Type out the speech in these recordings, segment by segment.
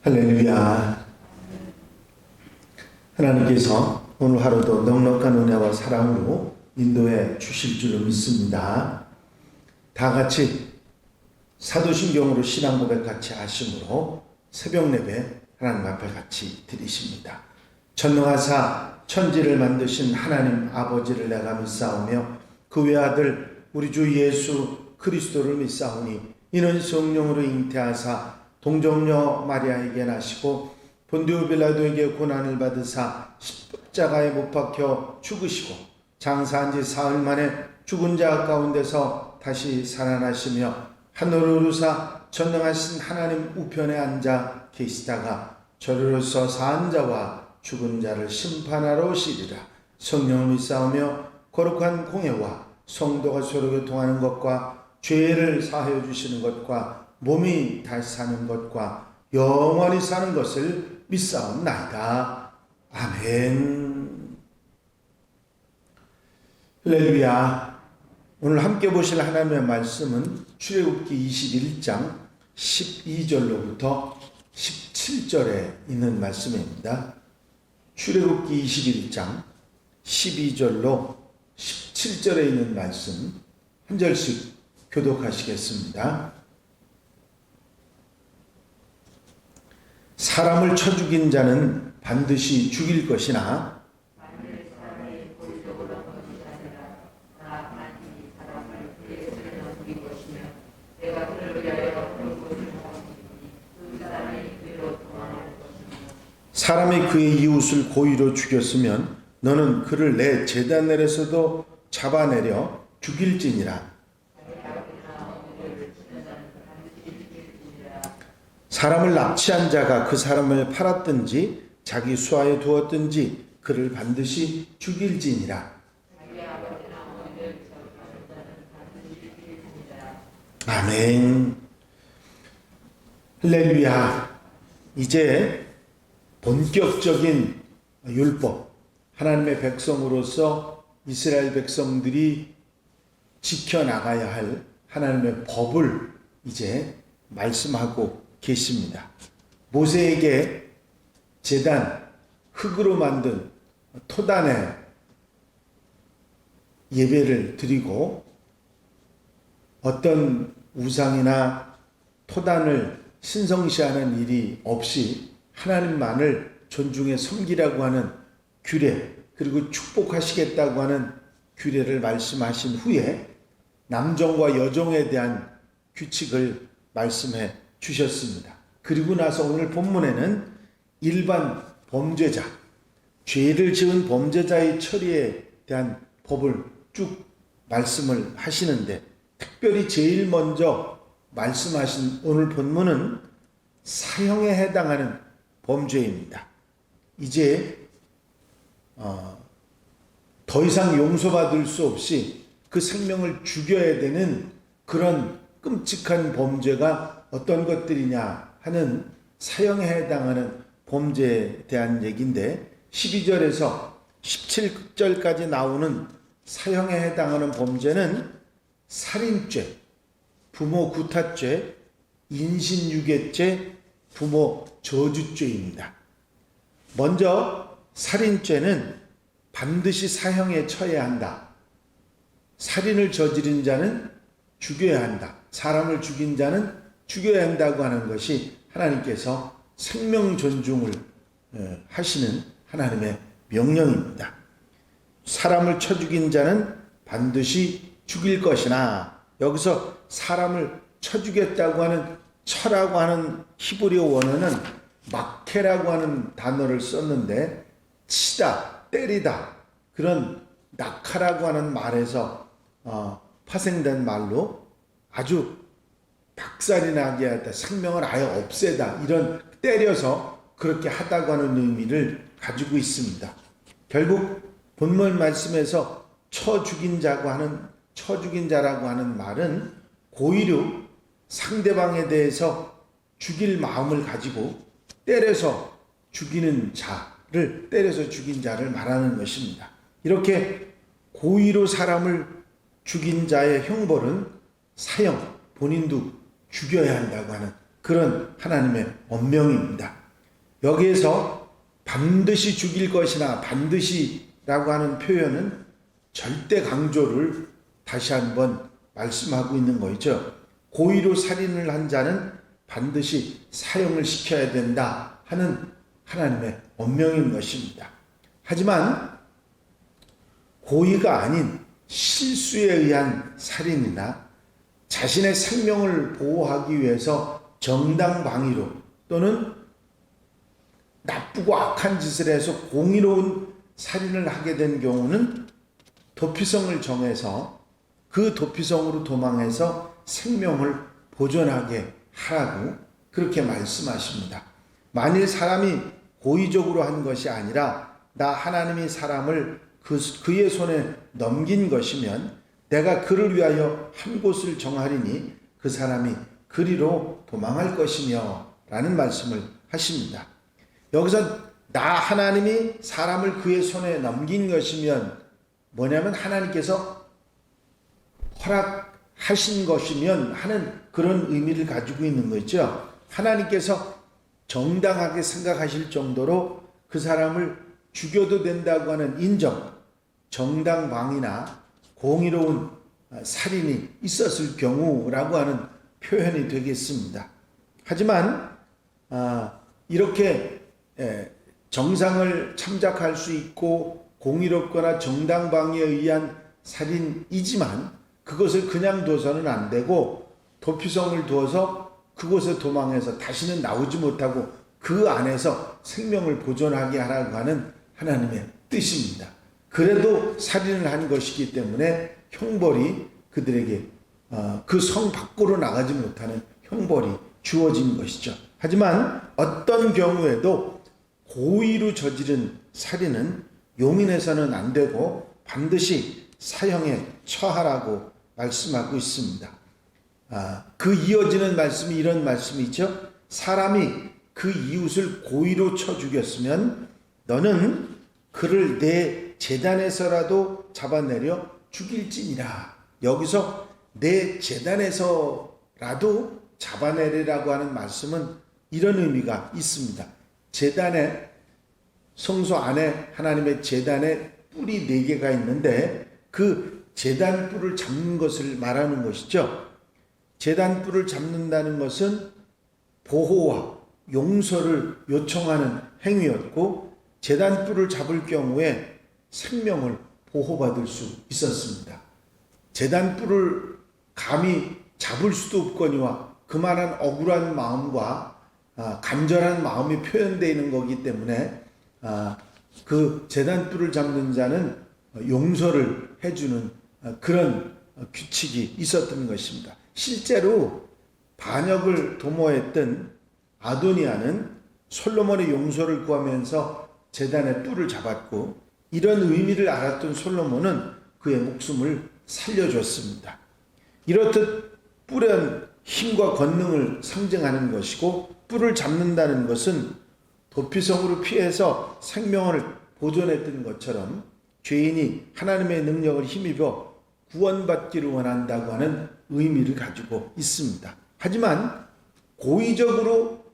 할렐루야. 하나님께서 오늘 하루도 넉넉한 은혜와 사랑으로 인도해 주실 줄로 믿습니다. 다 같이 사도신경으로 신앙 고백 같이 하심으로 새벽 예배 하나님 앞에 같이 드리십니다. 전능하사 천지를 만드신 하나님 아버지를 내가 믿사오며 그 외아들 우리 주 예수 그리스도를 믿사오니 이는 성령으로 잉태하사 동정녀 마리아에게 나시고 본디오 빌라도에게 고난을 받으사 십자가에 못 박혀 죽으시고 장사한 지 사흘 만에 죽은 자 가운데서 다시 살아나시며 하늘로 오르사 전능하신 하나님 우편에 앉아 계시다가 저리로서 사한 자와 죽은 자를 심판하러 오시리라. 성령을 믿사오며 거룩한 공예와 성도가 서로 교통하는 것과 죄를 사하여 주시는 것과 몸이 다시 사는 것과 영원히 사는 것을 믿사옵나이다. 아멘. 할렐루야. 오늘 함께 보실 하나님의 말씀은 출애굽기 21장 12절로부터 17절에 있는 말씀입니다. 출애굽기 21장 12절로 17절에 있는 말씀 한 절씩 교독하시겠습니다. 사람을 쳐 죽인 자는 반드시 죽일 것이나 사람이 그의 이웃을 고의로 죽였으면 너는 그를 내 제단 아래서도 잡아내려 죽일지니라. 사람을 납치한 자가 그 사람을 팔았든지 자기 수하에 두었든지 그를 반드시 죽일지니라. 아멘. 할렐루야. 이제 본격적인 율법, 하나님의 백성으로서 이스라엘 백성들이 지켜나가야 할 하나님의 법을 이제 말씀하고 계십니다. 모세에게 제단, 흙으로 만든 토단에 예배를 드리고 어떤 우상이나 토단을 신성시하는 일이 없이 하나님만을 존중해 섬기라고 하는 규례, 그리고 축복하시겠다고 하는 규례를 말씀하신 후에 남종과 여종에 대한 규칙을 말씀해 주셨습니다. 그리고 나서 오늘 본문에는 일반 범죄자, 죄를 지은 범죄자의 처리에 대한 법을 쭉 말씀을 하시는데 특별히 제일 먼저 말씀하신 오늘 본문은 사형에 해당하는 범죄입니다. 이제 더 이상 용서받을 수 없이 그 생명을 죽여야 되는 그런 끔찍한 범죄가 어떤 것들이냐 하는 사형에 해당하는 범죄에 대한 얘기인데 12절에서 17절까지 나오는 사형에 해당하는 범죄는 살인죄, 부모 구타죄, 인신유괴죄, 부모 저주죄입니다. 먼저 살인죄는 반드시 사형에 처해야 한다. 살인을 저지른 자는 죽여야 한다. 사람을 죽인 자는 죽여야 한다고 하는 것이 하나님께서 생명 존중을 하시는 하나님의 명령입니다. 사람을 쳐 죽인 자는 반드시 죽일 것이나 여기서 사람을 쳐 죽였다고 하는 쳐라고 하는 히브리어 원어는 마케라고 하는 단어를 썼는데 치다, 때리다 그런 낙하라고 하는 말에서 파생된 말로 아주 박살이 나게 하다, 생명을 아예 없애다, 이런 때려서 그렇게 하다고 하는 의미를 가지고 있습니다. 결국 본문 말씀에서 쳐 죽인 자라고 하는 말은 고의로 상대방에 대해서 죽일 마음을 가지고 때려서 죽인 자를 말하는 것입니다. 이렇게 고의로 사람을 죽인 자의 형벌은 사형, 본인도 죽여야 한다고 하는 그런 하나님의 엄명입니다. 여기에서 반드시 죽일 것이나 반드시라고 하는 표현은 절대 강조를 다시 한번 말씀하고 있는 거죠. 고의로 살인을 한 자는 반드시 사형을 시켜야 된다 하는 하나님의 엄명인 것입니다. 하지만 고의가 아닌 실수에 의한 살인이나 자신의 생명을 보호하기 위해서 정당방위로 또는 나쁘고 악한 짓을 해서 공의로운 살인을 하게 된 경우는 도피성을 정해서 그 도피성으로 도망해서 생명을 보존하게 하라고 그렇게 말씀하십니다. 만일 사람이 고의적으로 한 것이 아니라 나 하나님이 사람을 그의 손에 넘긴 것이면 내가 그를 위하여 한 곳을 정하리니 그 사람이 그리로 도망할 것이며 라는 말씀을 하십니다. 여기서 나 하나님이 사람을 그의 손에 넘긴 것이면 뭐냐면 하나님께서 허락하신 것이면 하는 그런 의미를 가지고 있는 거죠. 하나님께서 정당하게 생각하실 정도로 그 사람을 죽여도 된다고 하는 인정, 정당방위나 공의로운 살인이 있었을 경우라고 하는 표현이 되겠습니다. 하지만 이렇게 정상을 참작할 수 있고 공의롭거나 정당방위에 의한 살인이지만 그것을 그냥 둬서는 안 되고 도피성을 두어서 그곳에 도망해서 다시는 나오지 못하고 그 안에서 생명을 보존하게 하라고 하는 하나님의 뜻입니다. 그래도 살인을 한 것이기 때문에 형벌이 그들에게 그 성 밖으로 나가지 못하는 형벌이 주어진 것이죠. 하지만 어떤 경우에도 고의로 저지른 살인은 용인해서는 안 되고 반드시 사형에 처하라고 말씀하고 있습니다. 그 이어지는 말씀이 이런 말씀이죠. 사람이 그 이웃을 고의로 쳐 죽였으면 너는 그를 내 제단에서라도 잡아내려 죽일지니라. 여기서 내 제단에서라도 잡아내리라고 하는 말씀은 이런 의미가 있습니다. 제단에 성소 안에 하나님의 제단에 뿔이 4개가 있는데 그 제단 뿔을 잡는 것을 말하는 것이죠. 제단 뿔을 잡는다는 것은 보호와 용서를 요청하는 행위였고 제단 뿔을 잡을 경우에 생명을 보호받을 수 있었습니다. 제단 뿔을 감히 잡을 수도 없거니와 그만한 억울한 마음과 간절한 마음이 표현되어 있는 거기 때문에 그 제단 뿔을 잡는 자는 용서를 해주는 그런 규칙이 있었던 것입니다. 실제로 반역을 도모했던 아도니아는 솔로몬의 용서를 구하면서 제단의 뿔을 잡았고 이런 의미를 알았던 솔로몬은 그의 목숨을 살려줬습니다. 이렇듯 뿔은 힘과 권능을 상징하는 것이고 뿔을 잡는다는 것은 도피성으로 피해서 생명을 보존했던 것처럼 죄인이 하나님의 능력을 힘입어 구원받기를 원한다고 하는 의미를 가지고 있습니다. 하지만 고의적으로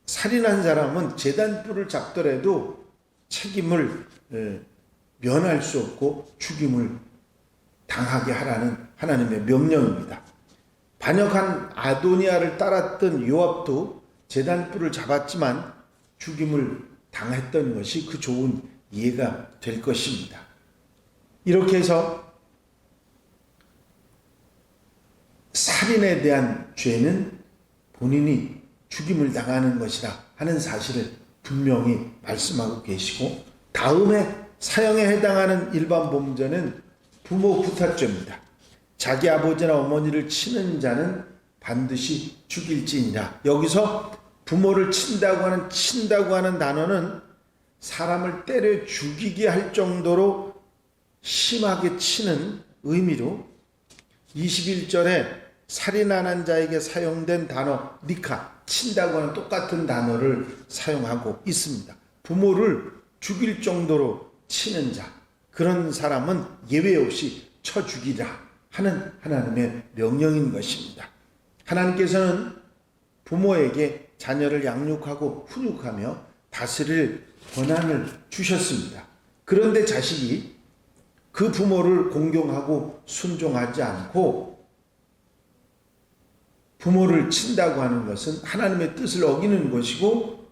살인한 사람은 제단뿔을 잡더라도 책임을 면할 수 없고 죽임을 당하게 하라는 하나님의 명령입니다. 반역한 아도니아를 따랐던 요압도 제단뿔을 잡았지만 죽임을 당했던 것이 그 좋은 이해가 될 것입니다. 이렇게 해서 살인에 대한 죄는 본인이 죽임을 당하는 것이라 하는 사실을 분명히 말씀하고 계시고 다음에 사형에 해당하는 일반 범죄는 부모 구타죄입니다. 자기 아버지나 어머니를 치는 자는 반드시 죽일지니라. 여기서 부모를 친다고 하는 단어는 사람을 때려 죽이게 할 정도로 심하게 치는 의미로 21절에 살인하는 자에게 사용된 단어 니카, 친다고 하는 똑같은 단어를 사용하고 있습니다. 부모를 죽일 정도로 치는 자, 그런 사람은 예외 없이 쳐 죽이라 하는 하나님의 명령인 것입니다. 하나님께서는 부모에게 자녀를 양육하고 훈육하며 다스릴 권한을 주셨습니다. 그런데 자식이 그 부모를 공경하고 순종하지 않고 부모를 친다고 하는 것은 하나님의 뜻을 어기는 것이고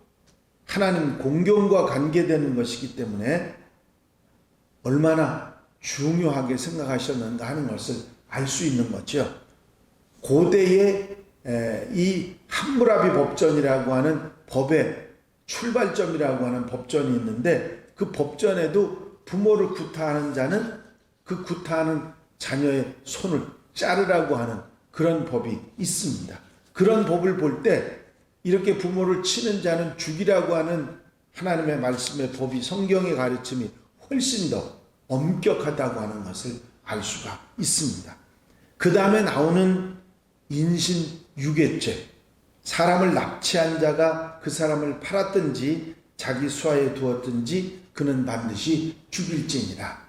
하나님 공경과 관계되는 것이기 때문에 얼마나 중요하게 생각하셨는가 하는 것을 알 수 있는 거죠. 고대의 이 함무라비 법전이라고 하는 법의 출발점이라고 하는 법전이 있는데 그 법전에도 부모를 구타하는 자는 그 구타하는 자녀의 손을 자르라고 하는 그런 법이 있습니다. 그런 법을 볼 때 이렇게 부모를 치는 자는 죽이라고 하는 하나님의 말씀의 법이 성경의 가르침이 훨씬 더 엄격하다고 하는 것을 알 수가 있습니다. 그 다음에 나오는 인신 유괴죄, 사람을 납치한 자가 그 사람을 팔았든지 자기 수하에 두었든지 그는 반드시 죽일지니라.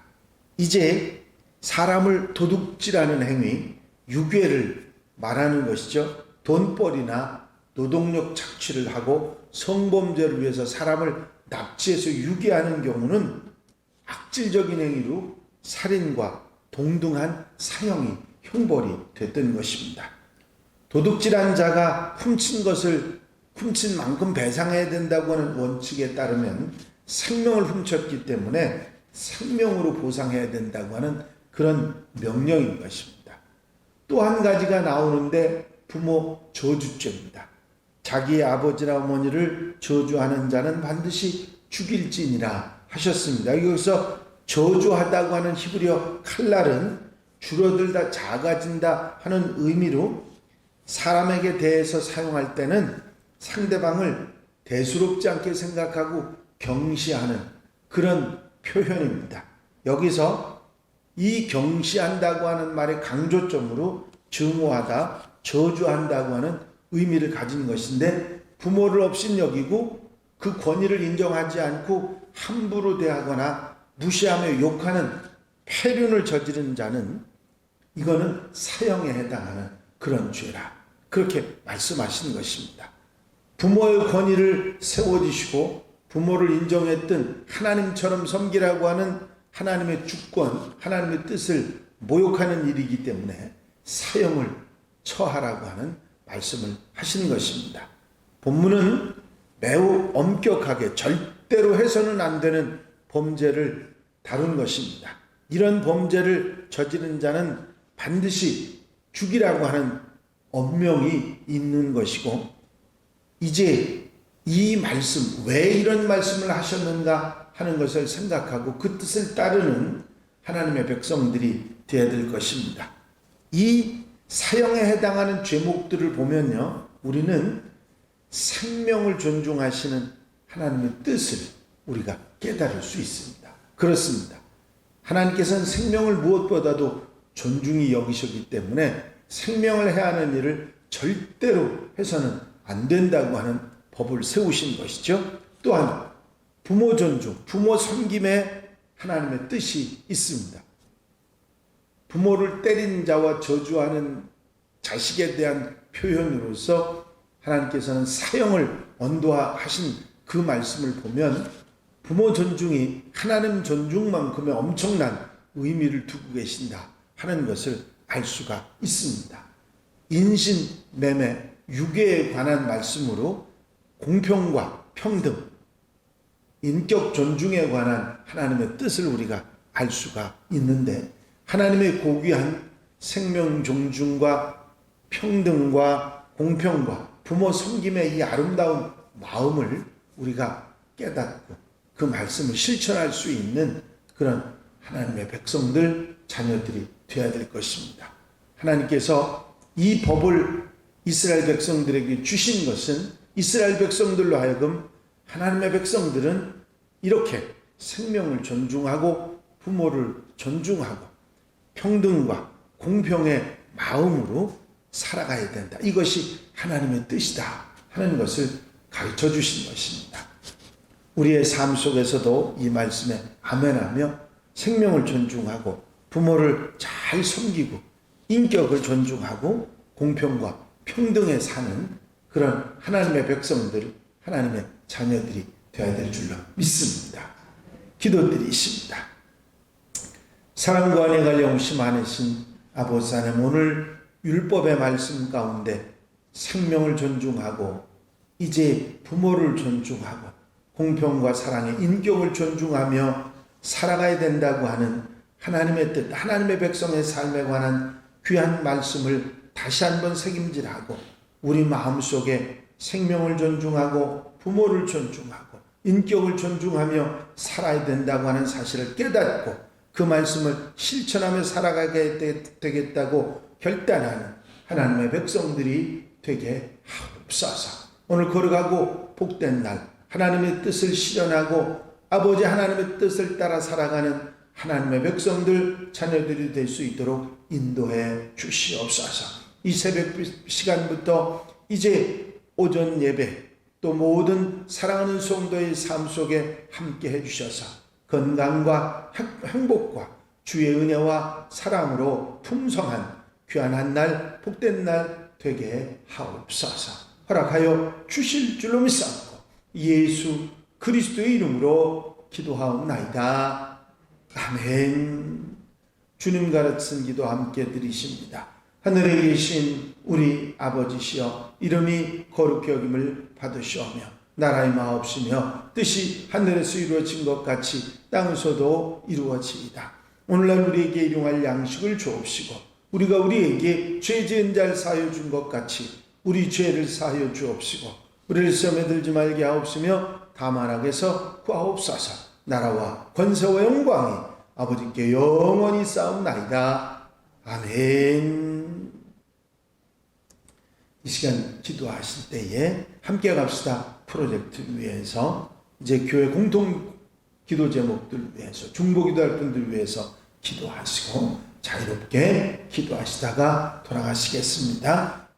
이제 사람을 도둑질하는 행위, 유괴를 말하는 것이죠. 돈벌이나 노동력 착취를 하고 성범죄를 위해서 사람을 납치해서 유괴하는 경우는 악질적인 행위로 살인과 동등한 사형이 형벌이 됐던 것입니다. 도둑질한 자가 훔친 것을 훔친 만큼 배상해야 된다고 하는 원칙에 따르면 생명을 훔쳤기 때문에 생명으로 보상해야 된다고 하는 그런 명령인 것입니다. 또 한 가지가 나오는데 부모 저주죄입니다. 자기의 아버지나 어머니를 저주하는 자는 반드시 죽일지니라 하셨습니다. 여기서 저주하다고 하는 히브리어 칼날은 줄어들다 작아진다 하는 의미로 사람에게 대해서 사용할 때는 상대방을 대수롭지 않게 생각하고 경시하는 그런 표현입니다. 여기서 이 경시한다고 하는 말의 강조점으로 증오하다, 저주한다고 하는 의미를 가진 것인데 부모를 업신여기고 그 권위를 인정하지 않고 함부로 대하거나 무시하며 욕하는 폐륜을 저지른 자는 이거는 사형에 해당하는 그런 죄라. 그렇게 말씀하시는 것입니다. 부모의 권위를 세워주시고 부모를 인정했던 하나님처럼 섬기라고 하는 하나님의 주권, 하나님의 뜻을 모욕하는 일이기 때문에 사형을 처하라고 하는 말씀을 하시는 것입니다. 본문은 매우 엄격하게 절대로 해서는 안 되는 범죄를 다룬 것입니다. 이런 범죄를 저지른 자는 반드시 죽이라고 하는 엄명이 있는 것이고 이제 이 말씀, 왜 이런 말씀을 하셨는가 하는 것을 생각하고 그 뜻을 따르는 하나님의 백성들이 되어야 될 것입니다. 이 사형에 해당하는 죄목들을 보면요, 우리는 생명을 존중하시는 하나님의 뜻을 우리가 깨달을 수 있습니다. 그렇습니다. 하나님께서는 생명을 무엇보다도 존중히 여기셨기 때문에 생명을 해하는 일을 절대로 해서는 안 된다고 하는 법을 세우신 것이죠. 또한 부모 존중, 부모 섬김에 하나님의 뜻이 있습니다. 부모를 때린 자와 저주하는 자식에 대한 표현으로서 하나님께서는 사형을 언도하신 그 말씀을 보면 부모 존중이 하나님 존중만큼의 엄청난 의미를 두고 계신다 하는 것을 알 수가 있습니다. 인신매매, 유괴에 관한 말씀으로 공평과 평등, 인격 존중에 관한 하나님의 뜻을 우리가 알 수가 있는데 하나님의 고귀한 생명 존중과 평등과 공평과 부모 섬김의 이 아름다운 마음을 우리가 깨닫고 그 말씀을 실천할 수 있는 그런 하나님의 백성들, 자녀들이 되어야 될 것입니다. 하나님께서 이 법을 이스라엘 백성들에게 주신 것은 이스라엘 백성들로 하여금 하나님의 백성들은 이렇게 생명을 존중하고 부모를 존중하고 평등과 공평의 마음으로 살아가야 된다. 이것이 하나님의 뜻이다 하는 것을 가르쳐 주신 것입니다. 우리의 삶 속에서도 이 말씀에 아멘하며 생명을 존중하고 부모를 잘 섬기고 인격을 존중하고 공평과 평등에 사는 그런 하나님의 백성들, 하나님의 자녀들이 되어야 될 줄로 믿습니다. 기도드리십니다. 사랑과 은혜가 영시 많으신 아버지 하나님, 오늘 율법의 말씀 가운데 생명을 존중하고 이제 부모를 존중하고 공평과 사랑의 인격을 존중하며 살아가야 된다고 하는 하나님의 뜻, 하나님의 백성의 삶에 관한 귀한 말씀을 다시 한번 새김질하고 우리 마음속에 생명을 존중하고 부모를 존중하고 인격을 존중하며 살아야 된다고 하는 사실을 깨닫고 그 말씀을 실천하며 살아가게 되겠다고 결단하는 하나님의 백성들이 되게 하옵소서. 오늘 걸어가고 복된 날 하나님의 뜻을 실현하고 아버지 하나님의 뜻을 따라 살아가는 하나님의 백성들, 자녀들이 될 수 있도록 인도해 주시옵소서. 이 새벽 시간부터 이제 오전 예배 또 모든 사랑하는 성도의 삶 속에 함께 해주셔서 건강과 행복과 주의 은혜와 사랑으로 풍성한 귀한 한 날, 복된 날 되게 하옵소서. 허락하여 주실 줄로 믿사옵고 예수 그리스도의 이름으로 기도하옵나이다. 아멘. 주님 가르친 기도 함께 드리십니다. 하늘에 계신 우리 아버지시여, 이름이 거룩히 여김을 받으시오며 나라의 마옵시며 뜻이 하늘에서 이루어진 것 같이 땅에서도 이루어지이다. 오늘날 우리에게 일용할 양식을 주옵시고 우리가 우리에게 죄 지은 자를 사하여 준 것 같이 우리 죄를 사하여 주옵시고 우리를 시험에 들지 말게 하옵시며 다만 악에서 구하옵소서. 나라와 권세와 영광이 아버지께 영원히 쌓옵나이다. 아멘. 이 시간 기도하실 때에 함께 갑시다 프로젝트를 위해서 이제 교회 공통 기도 제목들 위해서 중보 기도할 분들 위해서 기도하시고 자유롭게 기도하시다가 돌아가시겠습니다.